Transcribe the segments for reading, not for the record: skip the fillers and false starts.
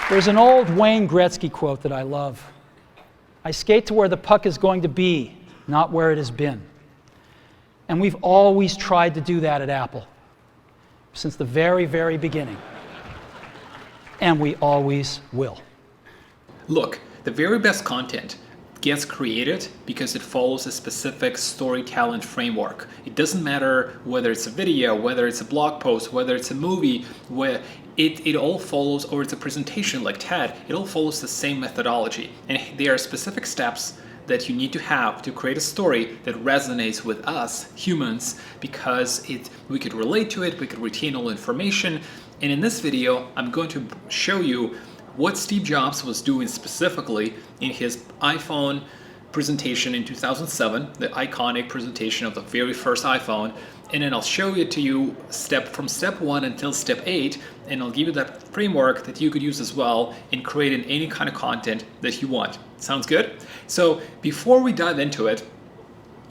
There's an old Wayne Gretzky quote that I love. I skate to where the puck is going to be, not where it has been. And we've always tried to do that at Apple, since the very, very beginning. And we always will. Look, the very best content gets created because it follows a specific storytelling framework. It doesn't matter whether it's a video, whether it's a blog post, whether it's a movie, where it all follows, or it's a presentation like TED, it all follows the same methodology. And there are specific steps that you need to have to create a story that resonates with us humans, because we could relate to it, we could retain all information. And in this video, I'm going to show you what Steve Jobs was doing specifically in his iPhone presentation in 2007, the iconic presentation of the very first iPhone. And then I'll show it to you from step 1 until step 8, and I'll give you that framework that you could use as well in creating any kind of content that you want. Sounds good? So before we dive into it,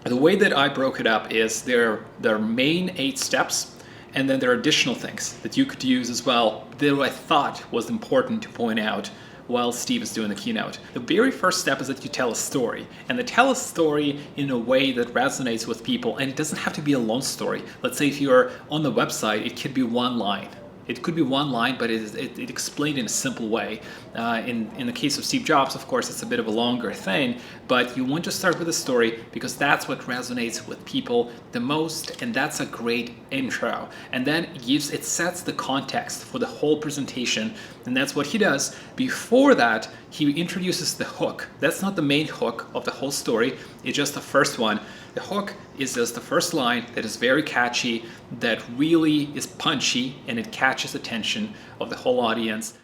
the way that I broke it up is there are main 8 steps, and then there are additional things that you could use as well that I thought was important to point out while Steve is doing the keynote. The very first step is that you tell a story, and to tell a story in a way that resonates with people, and it doesn't have to be a long story. Let's say if you're on the website, it could be one line. It could be one line, but it explained in a simple way. In the case of Steve Jobs, of course, it's a bit of a longer thing, but you want to start with a story because that's what resonates with people the most, and that's a great intro. And then it sets the context for the whole presentation, and that's what he does. Before that, he introduces the hook. That's not the main hook of the whole story, it's just the first one. The hook is just the first line that is very catchy, that really is punchy, and it catches attention of the whole audience.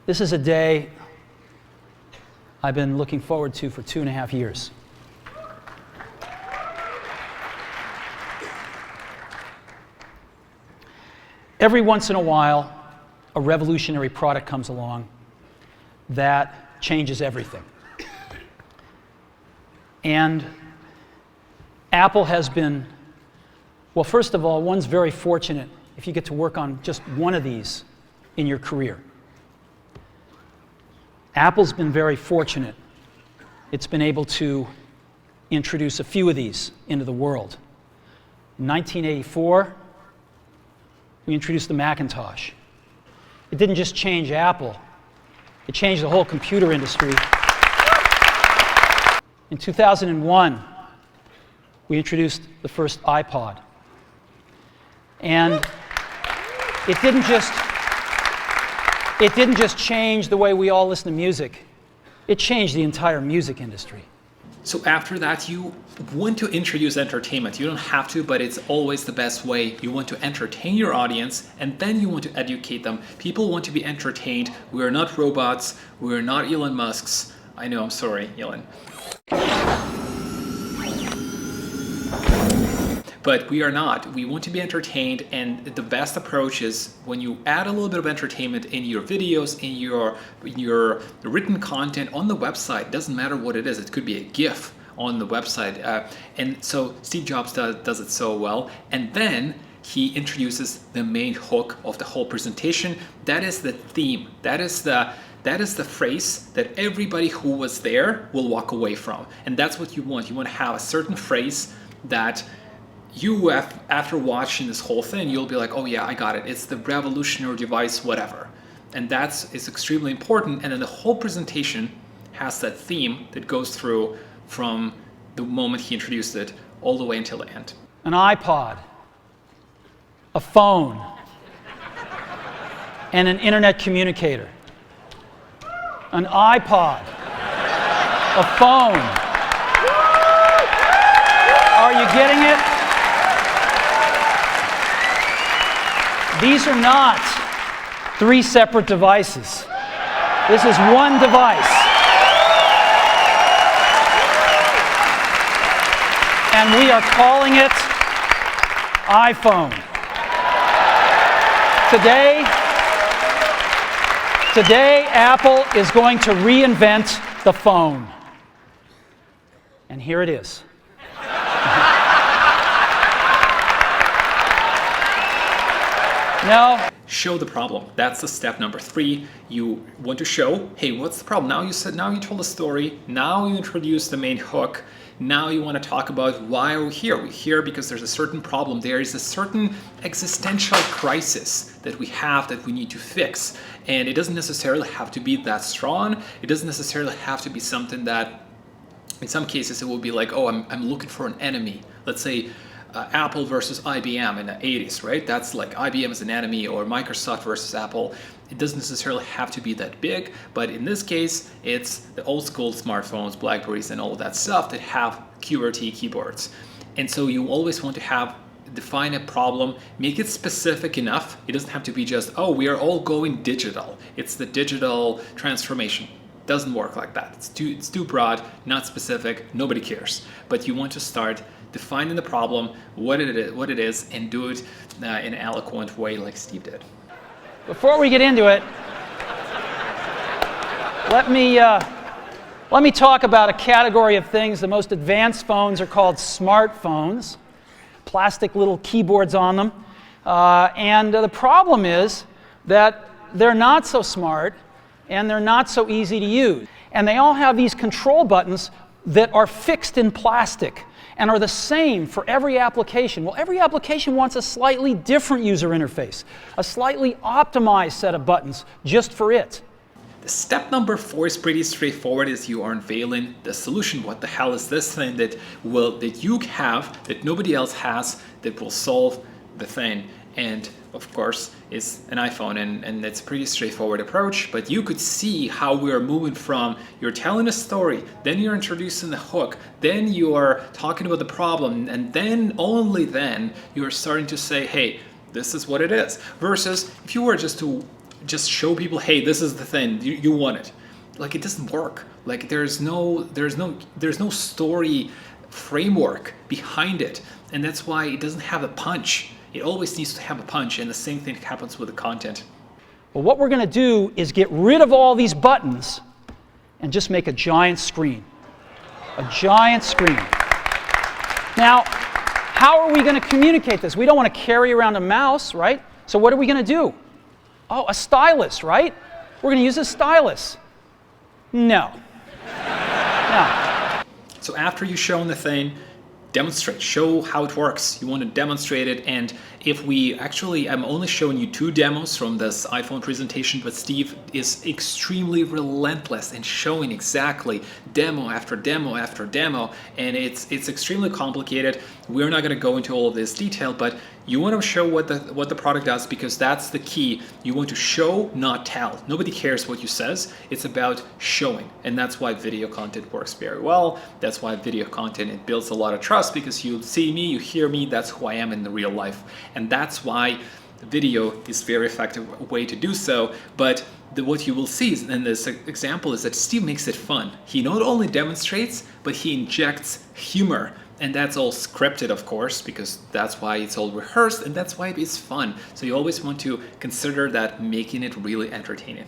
This is a day I've been looking forward to for 2.5 years. Every once in a while, a revolutionary product comes along that changes everything. And Apple has been, well, first of all, one's very fortunate if you get to work on just one of these in your career. Apple's been very fortunate. It's been able to introduce a few of these into the world. In 1984, we introduced the Macintosh. It didn't just change Apple, it changed the whole computer industry. In 2001, we introduced the first iPod. And it didn't just change the way we all listen to music. It changed the entire music industry. So after that, you want to introduce entertainment. You don't have to, but it's always the best way. You want to entertain your audience, and then you want to educate them. People want to be entertained. We're not robots. We're not Elon Musks. I know, I'm sorry, Elon. But we are not. We want to be entertained, and the best approach is when you add a little bit of entertainment in your videos, in your written content on the website. It doesn't matter what it is. It could be a GIF on the website. And so Steve Jobs does it so well. And then he introduces the main hook of the whole presentation. That is the theme. That is the phrase that everybody who was there will walk away from. And that's what you want. You want to have a certain phrase that you, after watching this whole thing, you'll be like, oh yeah, I got it. It's the revolutionary device, whatever. And is extremely important. And then the whole presentation has that theme that goes through from the moment he introduced it all the way until the end. An iPod, a phone, and an internet communicator. An iPod, a phone. Are you getting it? These are not 3 separate devices. This is one device. And we are calling it iPhone. Today, Apple is going to reinvent the phone. And here it is. No. show the problem. That's the step number 3. You want to show, hey, what's the problem? Now you told a story. Now you introduce the main hook. Now you want to talk about why are we here? We're here because there's a certain problem. There is a certain existential crisis that we have that we need to fix. And it doesn't necessarily have to be that strong. It doesn't necessarily have to be something that, in some cases, it will be like, oh, I'm looking for an enemy. Let's say Apple versus IBM in the 80s, right? That's like IBM is an enemy, or Microsoft versus Apple. It doesn't necessarily have to be that big, but in this case, it's the old school smartphones, Blackberries, and all of that stuff that have QWERTY keyboards. And so you always want to define a problem, make it specific enough. It doesn't have to be just, oh, we are all going digital. It's the digital transformation. Doesn't work like that. It's too broad, not specific, nobody cares. But you want to start defining the problem, what it is, and do it in an eloquent way like Steve did. Before we get into it, let me talk about a category of things. The most advanced phones are called smartphones, plastic little keyboards on them. And the problem is that they're not so smart and they're not so easy to use. And they all have these control buttons that are fixed in plastic and are the same for every application. Well, every application wants a slightly different user interface, a slightly optimized set of buttons just for it. The step number 4 is pretty straightforward, is you are unveiling the solution. What the hell is this thing that you have, that nobody else has, that will solve the thing? And of course, it's an iPhone, and it's a pretty straightforward approach, but you could see how we're moving from, you're telling a story, then you're introducing the hook, then you are talking about the problem, and then, only then, you're starting to say, hey, this is what it is. Versus, if you were just to show people, hey, this is the thing, you want it. Like, it doesn't work. Like, there's no story framework behind it, and that's why it doesn't have a punch. It always needs to have a punch, and the same thing happens with the content. Well, what we're going to do is get rid of all these buttons and just make a giant screen. A giant screen. Now, how are we going to communicate this? We don't want to carry around a mouse, right? So what are we going to do? Oh, a stylus, right? We're going to use a stylus. No. No. So after you've shown the thing, demonstrate, show how it works. You want to demonstrate it, and if I'm only showing you 2 demos from this iPhone presentation, but Steve is extremely relentless in showing exactly demo after demo after demo, and it's extremely complicated. We're not going to go into all of this detail, but you want to show what the product does, because that's the key. You want to show, not tell. Nobody cares what you says. It's about showing, and that's why video content works very well. That's why video content, it builds a lot of trust, because you see me, you hear me, that's who I am in the real life. And that's why video is a very effective way to do so. But what you will see in this example is that Steve makes it fun. He not only demonstrates, but he injects humor. And that's all scripted, of course, because that's why it's all rehearsed, and that's why it's fun. So you always want to consider that, making it really entertaining.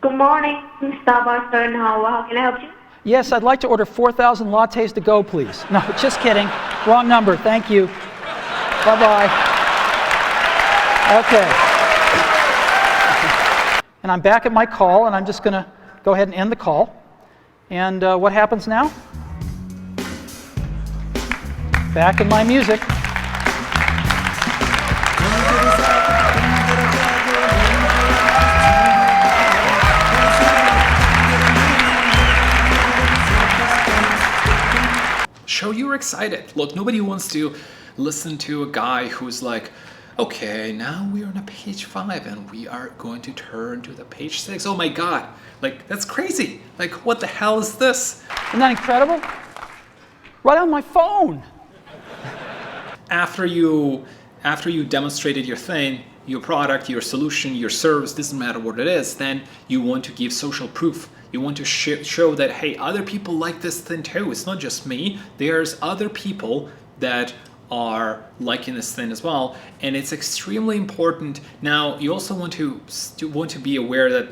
Good morning, Starbucks. How can I help you? Yes, I'd like to order 4,000 lattes to go, please. No, just kidding. Wrong number. Thank you. Bye-bye. Okay. And I'm back at my call, and I'm just going to go ahead and end the call. And what happens now? Back in my music. Show you're excited. Look, nobody wants to listen to a guy who's like, okay, now we're on a page 5 and we are going to turn to the page 6. Oh my God, like that's crazy. Like what the hell is this? Isn't that incredible? Right on my phone. After you demonstrated your thing, your product, your solution, your service, doesn't matter what it is, then you want to give social proof. You want to show that, hey, other people like this thing too. It's not just me. There's other people that are liking this thing as well, and it's extremely important. Now, you also want to be aware that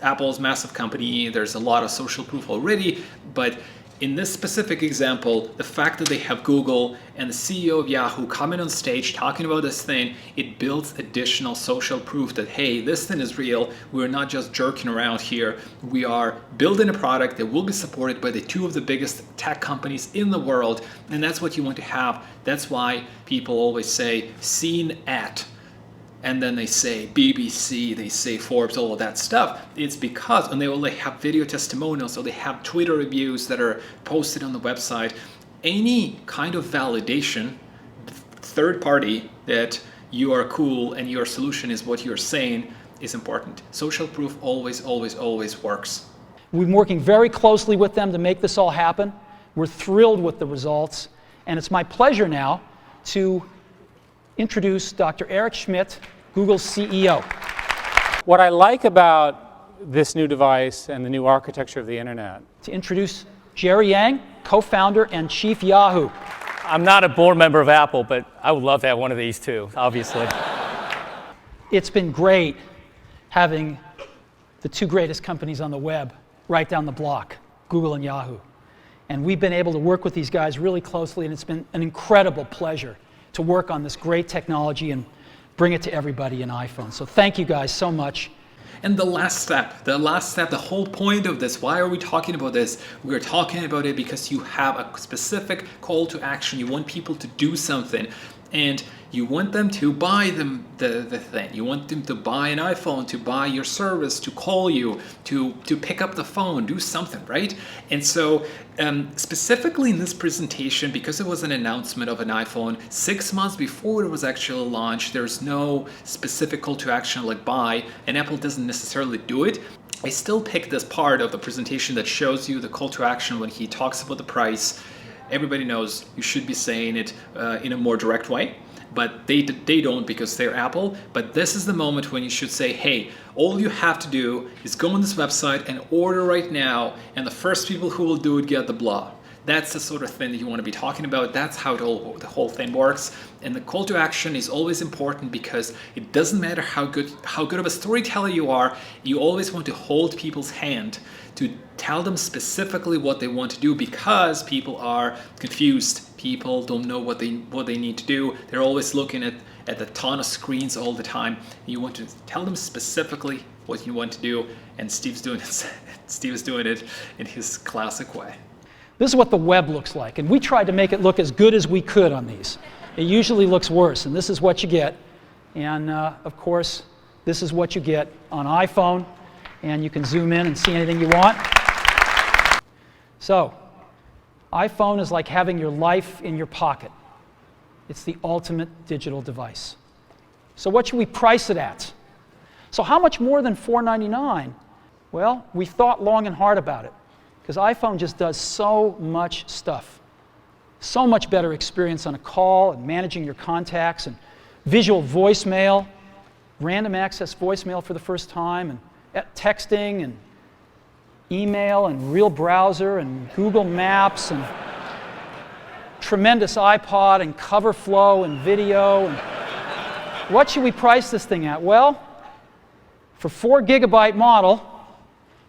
Apple's a massive company. There's a lot of social proof already, but in this specific example, the fact that they have Google and the CEO of Yahoo coming on stage talking about this thing, it builds additional social proof that, hey, this thing is real. We're not just jerking around here. We are building a product that will be supported by the two of the biggest tech companies in the world. And that's what you want to have. That's why people always say, seen at. And then they say BBC, they say Forbes, all of that stuff. It's because, and they only have video testimonials, so they have Twitter reviews that are posted on the website. Any kind of validation, third party, that you are cool and your solution is what you're saying is important. Social proof always, always, always works. We've been working very closely with them to make this all happen. We're thrilled with the results. And it's my pleasure now to introduce Dr. Eric Schmidt, Google's CEO. What I like about this new device and the new architecture of the internet. To introduce Jerry Yang, co-founder and chief Yahoo. I'm not a board member of Apple, but I would love to have one of these too, obviously. It's been great having the two greatest companies on the web right down the block, Google and Yahoo. And we've been able to work with these guys really closely, and it's been an incredible pleasure to work on this great technology and bring it to everybody in iPhone. So thank you guys so much. And the last step, the whole point of this, why are we talking about this? We're talking about it because you have a specific call to action. You want people to do something, and you want them to buy the thing. You want them to buy an iPhone, to buy your service, to call you, to pick up the phone, do something, right? And so specifically in this presentation, because it was an announcement of an iPhone 6 months before it was actually launched, there's no specific call to action like buy, and Apple doesn't necessarily do it. I still picked this part of the presentation that shows you the call to action when he talks about the price. Everybody knows you should be saying it in a more direct way, but they don't because they're Apple. But this is the moment when you should say, hey, all you have to do is go on this website and order right now, and the first people who will do it get the blah. That's the sort of thing that you want to be talking about. That's how the whole thing works. And the call to action is always important because it doesn't matter how good of a storyteller you are, you always want to hold people's hand to tell them specifically what they want to do, because people are confused. People don't know what they need to do. They're always looking at a ton of screens all the time. You want to tell them specifically what you want to do, and Steve is doing it in his classic way. This is what the web looks like, and we tried to make it look as good as we could on these. It usually looks worse, and this is what you get. And of course, this is what you get on iPhone, and you can zoom in and see anything you want. So, iPhone is like having your life in your pocket. It's the ultimate digital device. So what should we price it at? So how much more than $499? Well, we thought long and hard about it, because iPhone just does so much stuff. So much better experience on a call and managing your contacts, and visual voicemail, random access voicemail for the first time, and texting, and email, and real browser, and Google Maps, and tremendous iPod, and cover flow, and video. And what should we price this thing at? Well, for 4GB model,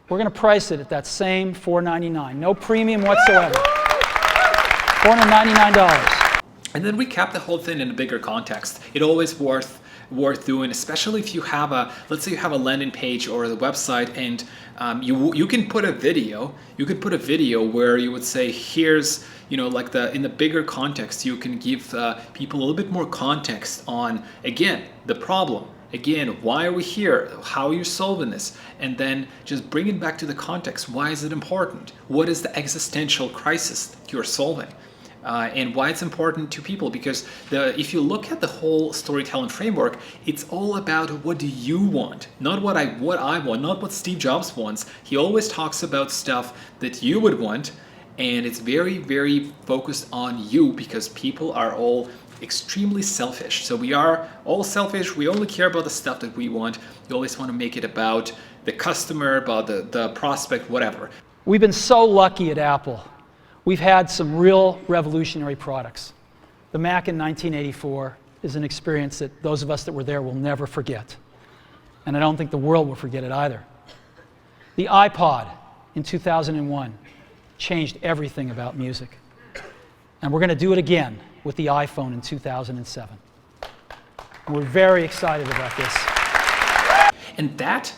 we're going to price it at that same $499. No premium whatsoever. $499. And then we cap the whole thing in a bigger context. It always worth doing, especially if you have let's say you have a landing page or the website, and you can put a video. You could put a video where you would say, here's, like in the bigger context, you can give people a little bit more context on, again, the problem. Again, why are we here? How are you solving this? And then just bring it back to the context. Why is it important? What is the existential crisis that you're solving? And why it's important to people, because if you look at the whole storytelling framework, it's all about what do you want, not what I want, not what Steve Jobs wants. He always talks about stuff that you would want, and it's very, very focused on you, because people are all extremely selfish. So we are all selfish. We only care about the stuff that we want. You always want to make it about the customer, about the prospect, whatever. We've been so lucky at Apple. We've had some real revolutionary products. The Mac in 1984 is an experience that those of us that were there will never forget. And I don't think the world will forget it either. The iPod in 2001, changed everything about music. And we're going to do it again with the iPhone in 2007. And we're very excited about this. And that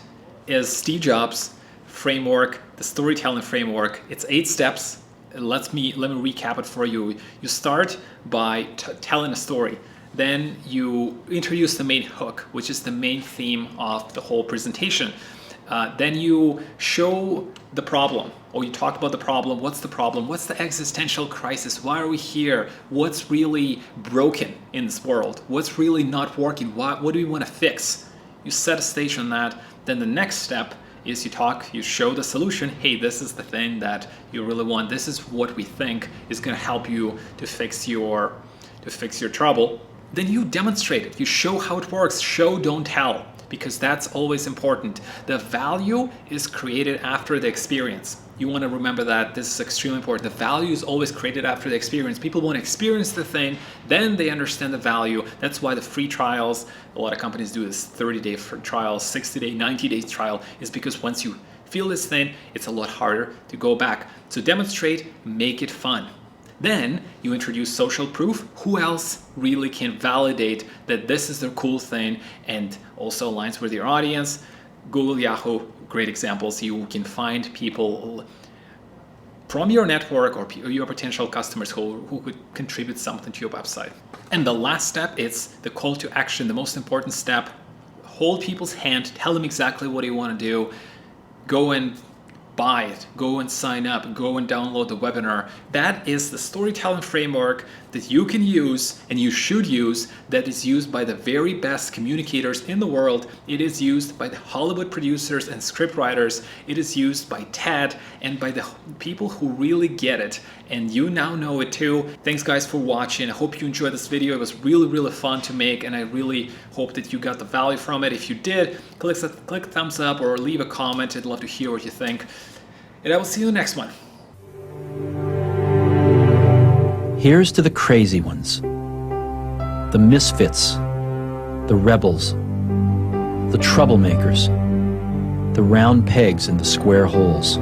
is Steve Jobs' framework, the storytelling framework. It's 8 steps. Let me recap it for you. You start by telling a story. Then you introduce the main hook, which is the main theme of the whole presentation. Then you show the problem, or you talk about the problem. What's the problem? What's the existential crisis? Why are we here? What's really broken in this world? What's really not working? What do we want to fix? You set a stage on that. Then the next step is you show the solution. Hey, this is the thing that you really want. This is what we think is going to help you to fix your trouble. Then you demonstrate it. You show how it works. Show, don't tell, because that's always important. The value is created after the experience. You want to remember that. This is extremely important. The value is always created after the experience. People want to experience the thing, then they understand the value. That's why the free trials, a lot of companies do this 30-day trial, 60-day, 90-day trial, is because once you feel this thing, it's a lot harder to go back. So demonstrate, make it fun. Then you introduce social proof. Who else really can validate that this is the cool thing and also aligns with your audience? Google, Yahoo, great examples. You can find people from your network or your potential customers who could contribute something to your website. And the last step is the call to action, the most important step. Hold people's hand, tell them exactly what you want to do. Go and buy it, go and sign up, go and download the webinar. That is the storytelling framework that you can use and you should use, that is used by the very best communicators in the world. It is used by the Hollywood producers and scriptwriters. It is used by TED and by the people who really get it. And you now know it too. Thanks guys for watching. I hope you enjoyed this video. It was really fun to make, and I really hope that you got the value from it. If you did, click thumbs up or leave a comment. I'd love to hear what you think. And I will see you in the next one. Here's to the crazy ones, the misfits, the rebels, the troublemakers, the round pegs in the square holes,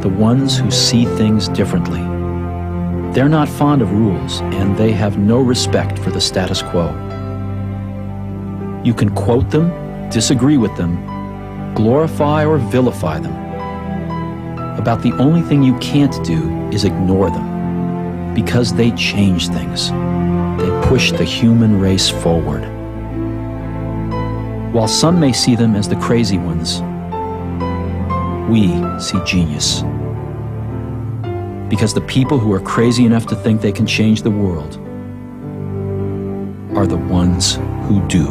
the ones who see things differently. They're not fond of rules, and they have no respect for the status quo. You can quote them, disagree with them, glorify or vilify them. About the only thing you can't do is ignore them, because they change things. They push the human race forward. While some may see them as the crazy ones, we see genius. Because the people who are crazy enough to think they can change the world are the ones who do.